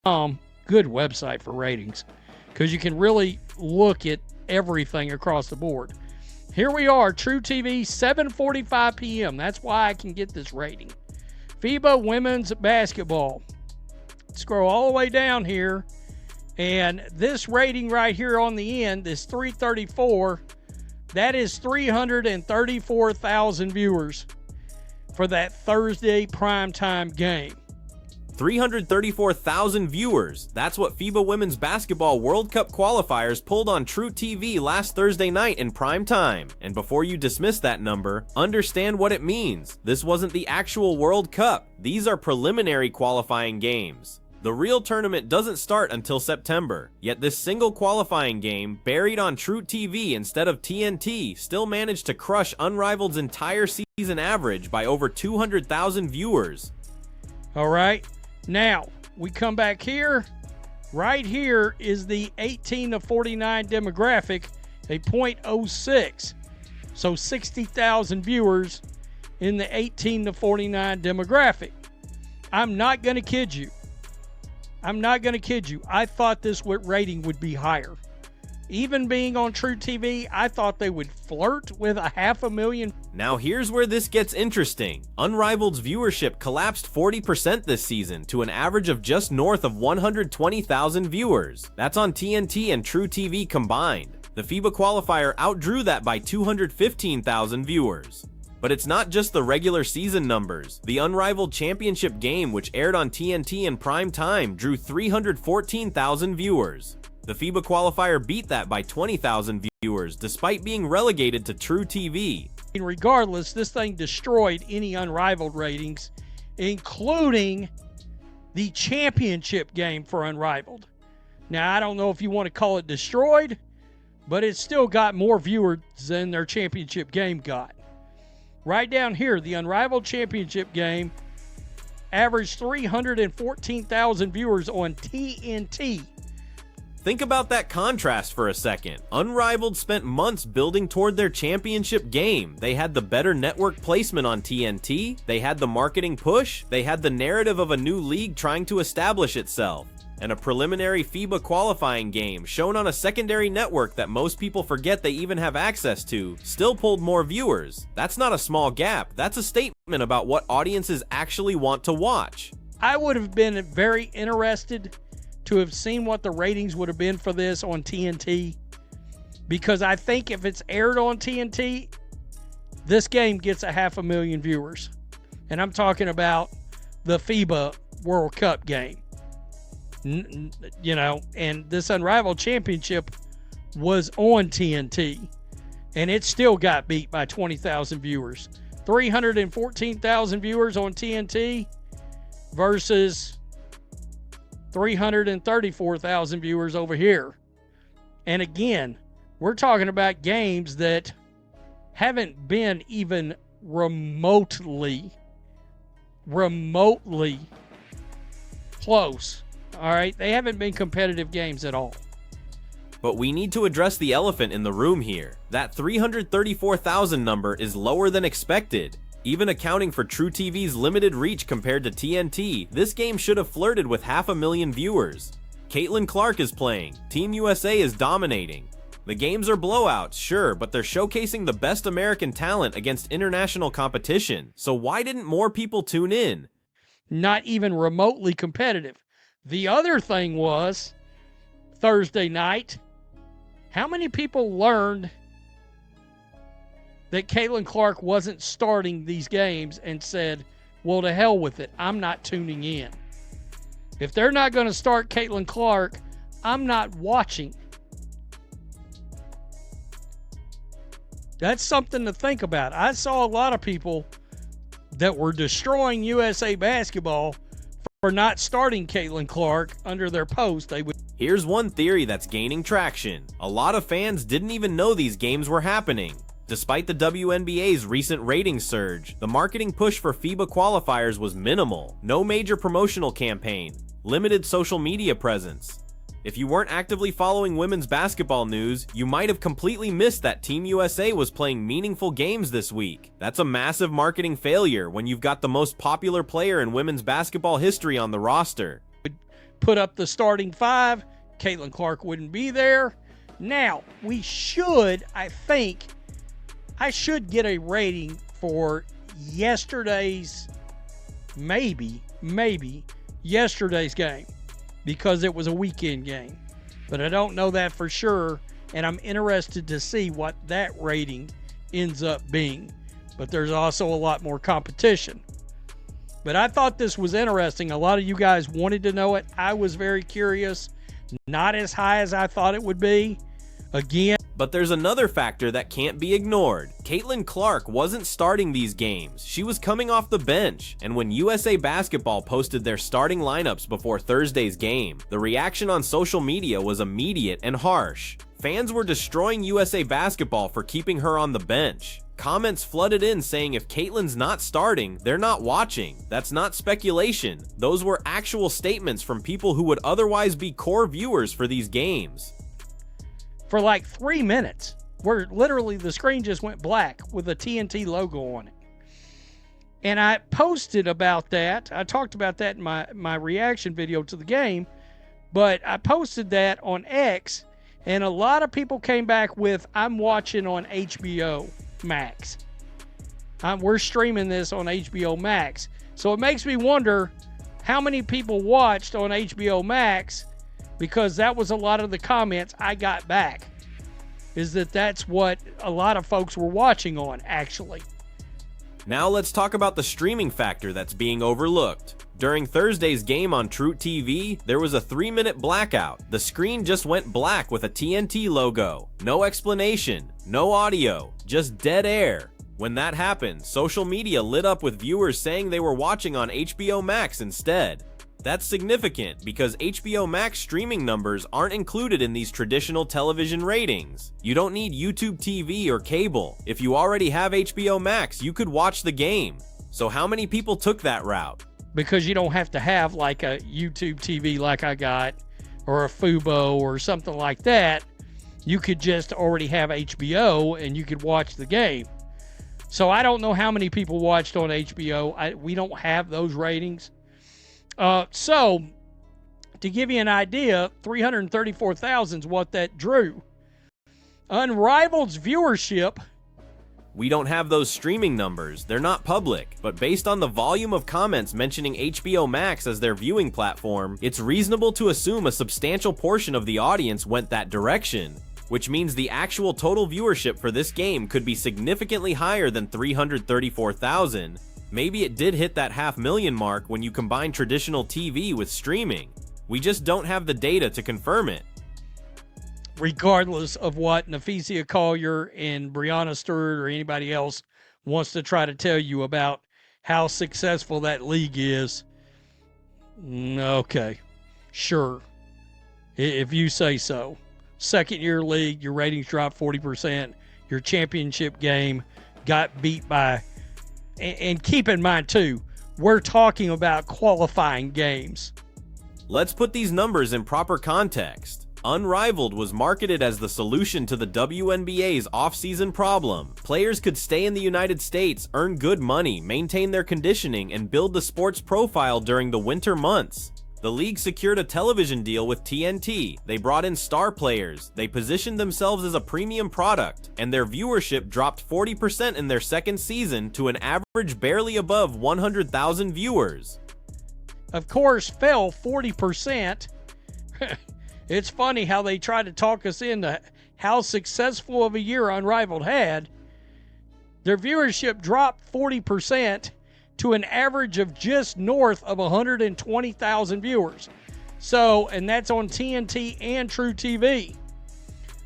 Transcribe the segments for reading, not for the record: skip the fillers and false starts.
Good website for ratings because you can really look at everything across the board. Here we are, True TV, 7:45 p.m. That's why I can get this rating. FIBA women's basketball. Scroll all the way down here, and this rating right here on the end is 334. That is 334,000 viewers for that Thursday primetime game. 334,000 viewers. That's what FIBA Women's Basketball World Cup qualifiers pulled on True TV last Thursday night in prime time. And before you dismiss that number, understand what it means. This wasn't the actual World Cup. These are preliminary qualifying games. The real tournament doesn't start until September, yet this single qualifying game, buried on True TV instead of TNT, still managed to crush Unrivaled's entire season average by over 200,000 viewers. All right. Now, we come back here. Right here is the 18 to 49 demographic, a .06. So 60,000 viewers in the 18 to 49 demographic. I'm not going to kid you. I thought this rating would be higher. Even being on True TV, I thought they would flirt with 500,000. Now here's where this gets interesting. Unrivaled's viewership collapsed 40% this season to an average of just north of 120,000 viewers. That's on TNT and True TV combined. The FIBA qualifier outdrew that by 215,000 viewers. But it's not just the regular season numbers. The Unrivaled Championship game, which aired on TNT in prime time, drew 314,000 viewers. The FIBA qualifier beat that by 20,000 viewers, despite being relegated to True TV. Regardless, this thing destroyed any Unrivaled ratings, including the championship game for Unrivaled. Now, I don't know if you want to call it destroyed, but it still got more viewers than their championship game got. Right down here, the Unrivaled Championship game averaged 314,000 viewers on TNT. Think about that contrast for a second. Unrivaled spent months building toward their championship game. They had the better network placement on TNT, they had the marketing push, they had the narrative of a new league trying to establish itself, and a preliminary FIBA qualifying game shown on a secondary network that most people forget they even have access to still pulled more viewers. That's not a small gap, that's a statement about what audiences actually want to watch. I would have been very interested to have seen what the ratings would have been for this on TNT, because I think if it's aired on TNT, this game gets 500,000 viewers. And I'm talking about the FIBA World Cup game. You know, and this Unrivaled Championship was on TNT, and it still got beat by 20,000 viewers. 314,000 viewers on TNT versus 334,000 viewers over here. And again, we're talking about games that haven't been even remotely close. All right, they haven't been competitive games at all. But we need to address the elephant in the room here. That 334,000 number is lower than expected. Even accounting for True TV's limited reach compared to TNT, this game should have flirted with 500,000 viewers. Caitlin Clark is playing, Team USA is dominating. The games are blowouts, sure, but they're showcasing the best American talent against international competition. So why didn't more people tune in? Not even remotely competitive. The other thing was, Thursday night, how many people learned that Caitlin Clark wasn't starting these games and said, well, to hell with it, I'm not tuning in. If they're not going to start Caitlin Clark, I'm not watching. That's something to think about. I saw a lot of people that were destroying USA basketball for not starting Caitlin Clark under their post. Here's one theory that's gaining traction. A lot of fans didn't even know these games were happening. Despite the WNBA's recent ratings surge, the marketing push for FIBA qualifiers was minimal. No major promotional campaign, limited social media presence. If you weren't actively following women's basketball news, you might have completely missed that Team USA was playing meaningful games this week. That's a massive marketing failure when you've got the most popular player in women's basketball history on the roster. put up the starting five, Caitlin Clark wouldn't be there. Now, I should get a rating for yesterday's, maybe yesterday's game, because it was a weekend game. But I don't know that for sure, and I'm interested to see what that rating ends up being. But there's also a lot more competition. But I thought this was interesting. A lot of you guys wanted to know it. I was very curious. Not as high as I thought it would be. Again. But there's another factor that can't be ignored. Caitlin Clark wasn't starting these games. She was coming off the bench. And when USA Basketball posted their starting lineups before Thursday's game, the reaction on social media was immediate and harsh. Fans were destroying USA Basketball for keeping her on the bench. Comments flooded in saying if Caitlin's not starting, they're not watching. That's not speculation. Those were actual statements from people who would otherwise be core viewers for these games. For like 3 minutes, where literally the screen just went black with a TNT logo on it. And I posted about that. I talked about that in my reaction video to the game. But I posted that on X, and a lot of people came back with, I'm watching on HBO Max. We're streaming this on HBO Max. So it makes me wonder how many people watched on HBO Max, because that was a lot of the comments I got back, is that's what a lot of folks were watching on, actually. Now let's talk about the streaming factor that's being overlooked. During Thursday's game on True TV, there was a 3-minute blackout. The screen just went black with a TNT logo. No explanation, no audio, just dead air. When that happened, social media lit up with viewers saying they were watching on HBO Max instead. That's significant because HBO Max streaming numbers aren't included in these traditional television ratings. You don't need YouTube TV or cable. If you already have HBO Max, you could watch the game. So how many people took that route? Because you don't have to have like a YouTube TV like I got, or a Fubo or something like that. You could just already have HBO and you could watch the game. So I don't know how many people watched on HBO. We don't have those ratings. So to give you an idea, 334,000 is what that drew. Unrivaled's viewership. We don't have those streaming numbers, they're not public, but based on the volume of comments mentioning HBO Max as their viewing platform, it's reasonable to assume a substantial portion of the audience went that direction, which means the actual total viewership for this game could be significantly higher than 334,000. Maybe it did hit that 500,000 mark when you combine traditional TV with streaming. We just don't have the data to confirm it. Regardless of what Nafisia Collier and Brianna Stewart or anybody else wants to try to tell you about how successful that league is. Okay, sure. If you say so. Second year league, your ratings dropped 40%. Your championship game got beat by, and keep in mind too, we're talking about qualifying games. Let's put these numbers in proper context. Unrivaled was marketed as the solution to the WNBA's off-season problem. Players could stay in the United States, earn good money, maintain their conditioning, and build the sport's profile during the winter months. The league secured a television deal with TNT, they brought in star players, they positioned themselves as a premium product, and their viewership dropped 40% in their second season to an average barely above 100,000 viewers. Of course, fell 40%. It's funny how they try to talk us into how successful of a year Unrivaled had. Their viewership dropped 40% to an average of just north of 120,000 viewers. So, and that's on TNT and True TV.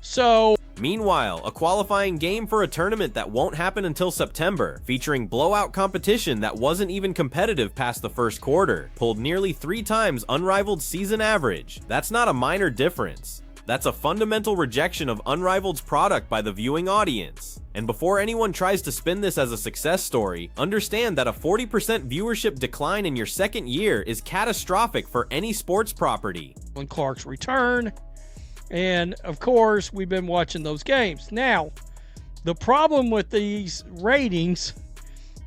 So, meanwhile, a qualifying game for a tournament that won't happen until September, featuring blowout competition that wasn't even competitive past the first quarter, pulled nearly 3 times Unrivaled's season average. That's not a minor difference. That's a fundamental rejection of Unrivaled's product by the viewing audience. And before anyone tries to spin this as a success story, understand that a 40% viewership decline in your second year is catastrophic for any sports property. When Clark's return, and of course, we've been watching those games. Now, the problem with these ratings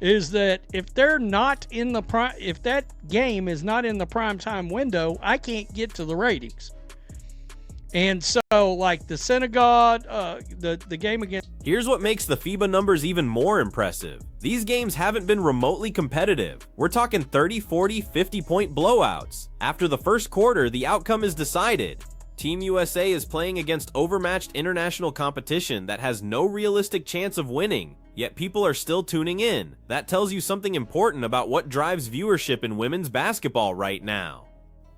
is that if they're not in the prime, if that game is not in the prime time window, I can't get to the ratings. And so, like the synagogue, the game against... Here's what makes the FIBA numbers even more impressive. These games haven't been remotely competitive. We're talking 30, 40, 50-point blowouts. After the first quarter, the outcome is decided. Team USA is playing against overmatched international competition that has no realistic chance of winning, yet people are still tuning in. That tells you something important about what drives viewership in women's basketball right now.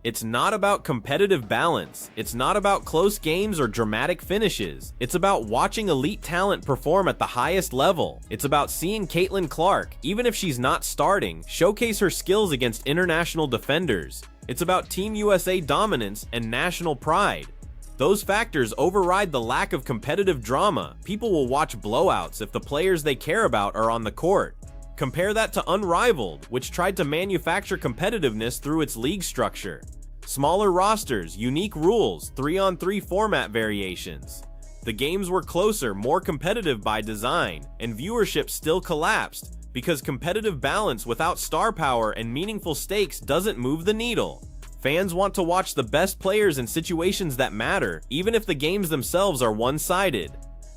It's not about competitive balance. It's not about close games or dramatic finishes. It's about watching elite talent perform at the highest level. It's about seeing Caitlin Clark, even if she's not starting, showcase her skills against international defenders. It's about Team USA dominance and national pride. Those factors override the lack of competitive drama. People will watch blowouts if the players they care about are on the court. Compare that to Unrivaled, which tried to manufacture competitiveness through its league structure. Smaller rosters, unique rules, 3-on-3 format variations. The games were closer, more competitive by design, and viewership still collapsed because competitive balance without star power and meaningful stakes doesn't move the needle. Fans want to watch the best players in situations that matter, even if the games themselves are one-sided.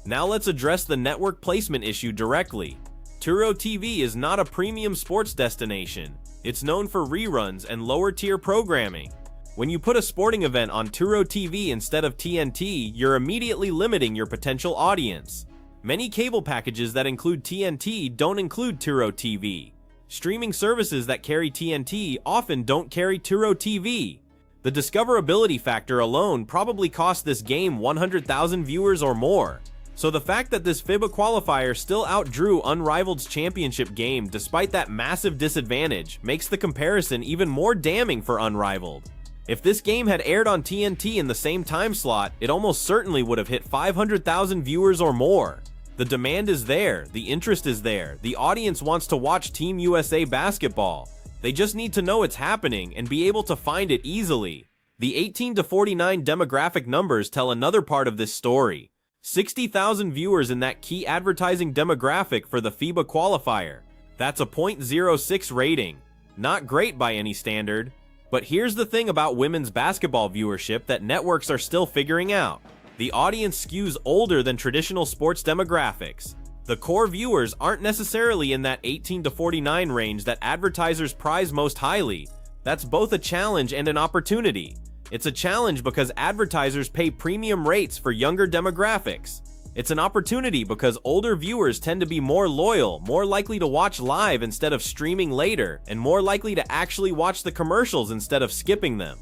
Now let's address the network placement issue directly. Turo TV is not a premium sports destination. It's known for reruns and lower-tier programming. When you put a sporting event on Turo TV instead of TNT, you're immediately limiting your potential audience. Many cable packages that include TNT don't include Turo TV. Streaming services that carry TNT often don't carry Turo TV. The discoverability factor alone probably cost this game 100,000 viewers or more. So the fact that this FIBA qualifier still outdrew Unrivaled's championship game despite that massive disadvantage makes the comparison even more damning for Unrivaled. If this game had aired on TNT in the same time slot, it almost certainly would have hit 500,000 viewers or more. The demand is there, the interest is there, the audience wants to watch Team USA basketball. They just need to know it's happening and be able to find it easily. The 18 to 49 demographic numbers tell another part of this story. 60,000 viewers in that key advertising demographic for the FIBA qualifier. That's a .06 rating. Not great by any standard. But here's the thing about women's basketball viewership that networks are still figuring out. The audience skews older than traditional sports demographics. The core viewers aren't necessarily in that 18 to 49 range that advertisers prize most highly. That's both a challenge and an opportunity. It's a challenge because advertisers pay premium rates for younger demographics. It's an opportunity because older viewers tend to be more loyal, more likely to watch live instead of streaming later, and more likely to actually watch the commercials instead of skipping them.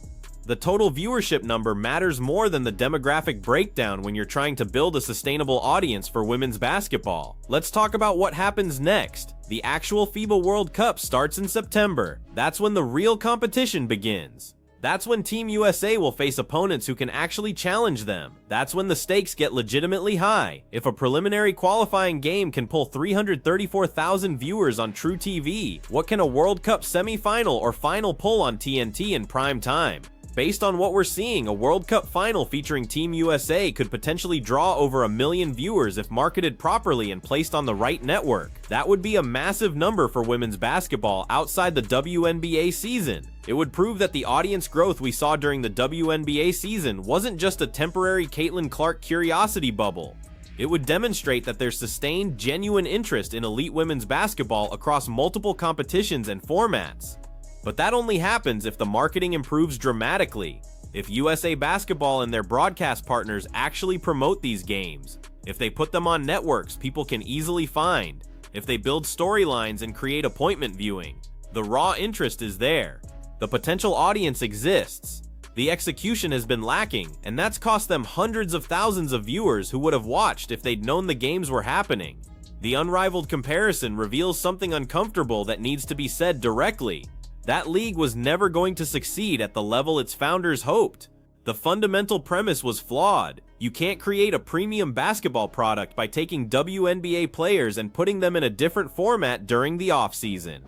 The total viewership number matters more than the demographic breakdown when you're trying to build a sustainable audience for women's basketball. Let's talk about what happens next. The actual FIBA World Cup starts in September. That's when the real competition begins. That's when Team USA will face opponents who can actually challenge them. That's when the stakes get legitimately high. If a preliminary qualifying game can pull 334,000 viewers on True TV, what can a World Cup semifinal or final pull on TNT in prime time? Based on what we're seeing, a World Cup final featuring Team USA could potentially draw over 1 million viewers if marketed properly and placed on the right network. That would be a massive number for women's basketball outside the WNBA season. It would prove that the audience growth we saw during the WNBA season wasn't just a temporary Caitlin Clark curiosity bubble. It would demonstrate that there's sustained, genuine interest in elite women's basketball across multiple competitions and formats. But that only happens if the marketing improves dramatically, if USA Basketball and their broadcast partners actually promote these games, if they put them on networks people can easily find, if they build storylines and create appointment viewing. The raw interest is there. The potential audience exists. The execution has been lacking, and that's cost them hundreds of thousands of viewers who would have watched if they'd known the games were happening. The Unrivaled comparison reveals something uncomfortable that needs to be said directly. That league was never going to succeed at the level its founders hoped. The fundamental premise was flawed. You can't create a premium basketball product by taking WNBA players and putting them in a different format during the offseason.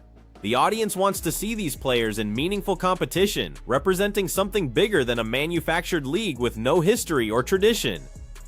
The audience wants to see these players in meaningful competition, representing something bigger than a manufactured league with no history or tradition.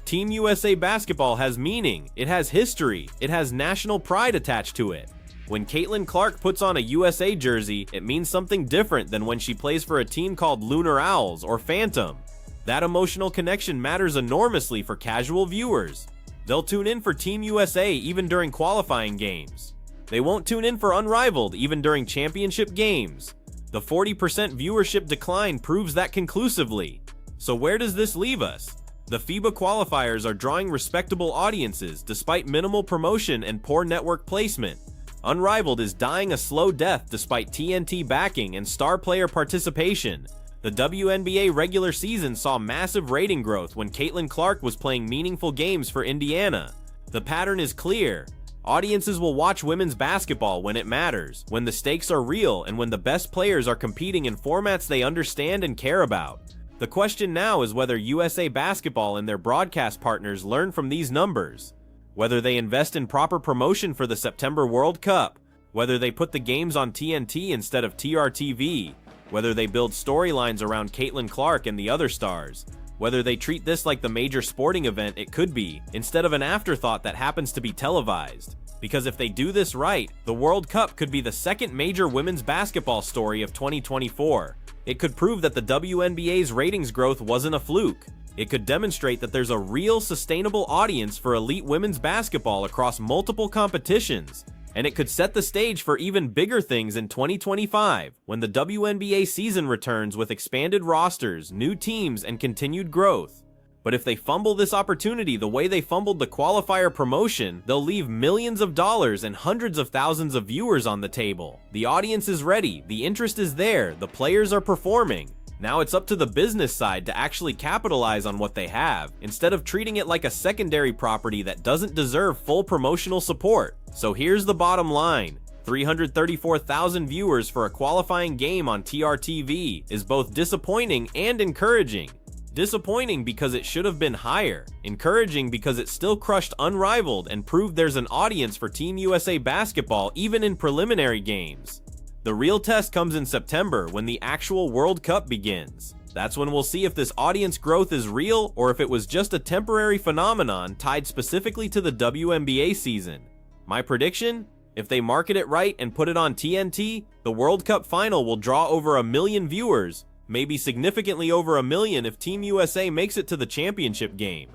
Team USA Basketball has meaning, it has history, it has national pride attached to it. When Caitlin Clark puts on a USA jersey, it means something different than when she plays for a team called Lunar Owls or Phantom. That emotional connection matters enormously for casual viewers. They'll tune in for Team USA even during qualifying games. They won't tune in for Unrivaled even during championship games. The 40% viewership decline proves that conclusively. So where does this leave us? The FIBA qualifiers are drawing respectable audiences despite minimal promotion and poor network placement. Unrivaled is dying a slow death despite TNT backing and star player participation. The WNBA regular season saw massive rating growth when Caitlin Clark was playing meaningful games for Indiana. The pattern is clear. Audiences will watch women's basketball when it matters, when the stakes are real, and when the best players are competing in formats they understand and care about. The question now is whether USA Basketball and their broadcast partners learn from these numbers. Whether they invest in proper promotion for the September World Cup, whether they put the games on TNT instead of TRTV, whether they build storylines around Caitlin Clark and the other stars, whether they treat this like the major sporting event it could be, instead of an afterthought that happens to be televised. Because if they do this right, the World Cup could be the second major women's basketball story of 2024. It could prove that the WNBA's ratings growth wasn't a fluke. It could demonstrate that there's a real, sustainable audience for elite women's basketball across multiple competitions. And it could set the stage for even bigger things in 2025, when the WNBA season returns with expanded rosters, new teams, and continued growth. But if they fumble this opportunity the way they fumbled the qualifier promotion, they'll leave millions of dollars and hundreds of thousands of viewers on the table. The audience is ready, the interest is there, the players are performing. Now it's up to the business side to actually capitalize on what they have, instead of treating it like a secondary property that doesn't deserve full promotional support. So here's the bottom line. 334,000 viewers for a qualifying game on TRTV is both disappointing and encouraging. Disappointing because it should have been higher. Encouraging because it still crushed Unrivaled and proved there's an audience for Team USA basketball even in preliminary games. The real test comes in September when the actual World Cup begins. That's when we'll see if this audience growth is real or if it was just a temporary phenomenon tied specifically to the WNBA season. My prediction? If they market it right and put it on TNT, the World Cup final will draw over 1 million viewers, maybe significantly over 1 million if Team USA makes it to the championship game.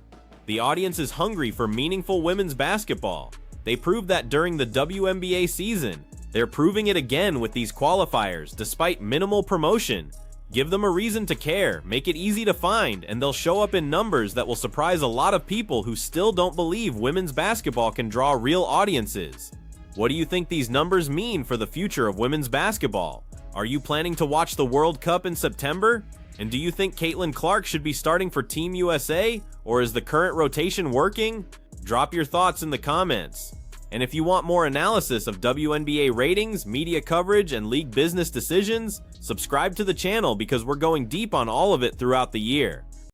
The audience is hungry for meaningful women's basketball. They proved that during the WNBA season. They're proving it again with these qualifiers, despite minimal promotion. Give them a reason to care, make it easy to find, and they'll show up in numbers that will surprise a lot of people who still don't believe women's basketball can draw real audiences. What do you think these numbers mean for the future of women's basketball? Are you planning to watch the World Cup in September? And do you think Caitlin Clark should be starting for Team USA, or is the current rotation working? Drop your thoughts in the comments. And if you want more analysis of WNBA ratings, media coverage, and league business decisions, subscribe to the channel because we're going deep on all of it throughout the year.